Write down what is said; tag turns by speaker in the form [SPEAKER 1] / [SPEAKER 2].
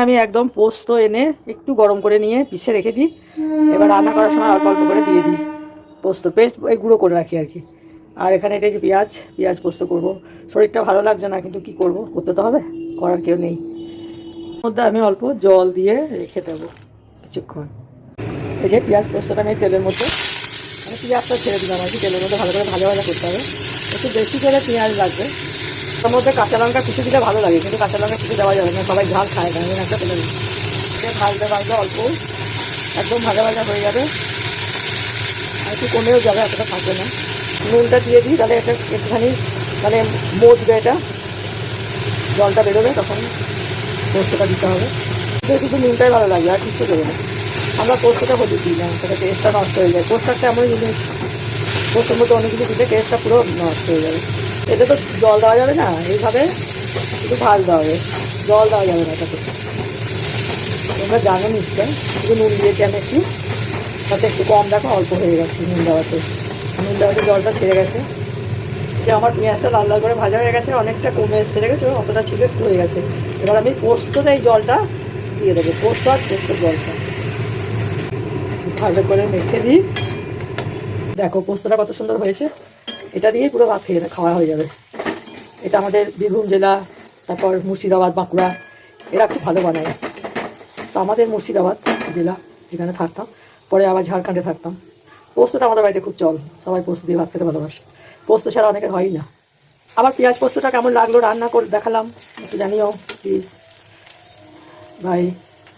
[SPEAKER 1] আমি একদম পোস্ত এনে একটু গরম করে নিয়ে পিষে রেখে দিই, এবার রান্না করার সময় অল্প অল্প করে দিয়ে দিই। পোস্ত পেস্ট এই গুঁড়ো করে রাখি আর কি। আর এখানে এটা যে পেঁয়াজ পোস্ত করব। শরীরটা ভালো লাগছে না, কিন্তু কি করব, করতে তো হবে, করার কেউ নেই। মধ্যে আমি অল্প জল দিয়ে রেখে দেবো কিছুক্ষণ। এই যে পেঁয়াজ পোস্তটা আমি তেলের মধ্যে, আমি পেঁয়াজটা ছেড়ে দিলাম আর কি, তেলের মধ্যে ভালো করে ভাজা ভাজা করতে হবে। একটু বেশি করে পেঁয়াজ লাগবে। তার মধ্যে কাঁচা লঙ্কা কিছু দিলে ভালো লাগে, কিন্তু কাঁচা লঙ্কা কিছু দেওয়া যাবে না, সবাই ঝাল খায় না, আমি একটা তেলে ভাজতে ভাজতে অল্প একদম ভাজা ভাজা হয়ে যাবে, আর একটু কমেও যাবে, এতটা থাকবে না। নুনটা দিয়ে দিই, তাহলে এটা একটুখানি মানে মজবে, এটা জলটা বেরোবে, তখন পোস্তটা দিতে হবে। শুধু নুনটাই ভালো লাগবে, আর কিছু দেবে না। আমরা পোস্তটা হলুদ দিই না, সেটা টেস্টটা নষ্ট হয়ে যায়। পোস্ত একটা এমন জিনিস, পোস্তের মধ্যে অনেক কিছু দিলে টেস্টটা পুরো নষ্ট হয়ে যাবে। এতে তো জল দেওয়া যাবে না, এইভাবে শুধু ভাজতে হবে, জল দেওয়া যাবে না এটাতে। তোমরা জানো নিশ্চয়, শুধু নুন দিয়েছি আমি একটু, তাতে একটু কম দেখো, অল্প হয়ে গেছে নুন দেওয়াতে জলটা ছেড়ে গেছে। যে আমার পেঁয়াজটা লাল লাল করে ভাজা হয়ে গেছে, অনেকটা কমে এসে গেছে, অতটা ছিল একটু হয়ে গেছে। এবার আমি পোস্তটা এই জলটা দিয়ে দেবো, পোস্ত আর পোস্তর জলটা ভালো করে মেখে দিই। দেখো পোস্তটা কত সুন্দর হয়েছে, এটা দিয়ে পুরো ভাত খাওয়া হয়ে যাবে। এটা আমাদের বীরভূম জেলা, তারপর মুর্শিদাবাদ, বাঁকুড়া, এরা খুব ভালো বানায়। তো আমাদের মুর্শিদাবাদ জেলা, যেখানে থাকতাম, পরে আবার ঝাড়খণ্ডে থাকতাম। পোস্তটা আমাদের বাড়িতে খুব চল, সবাই পোস্ত দিয়ে ভাত খেতে ভালোবাসে। পোস্ত ছাড়া অনেকের হয়ই না। আবার পেঁয়াজ পোস্তটা কেমন লাগলো রান্না করে দেখালাম, একটু জানিও প্লিজ। বাই।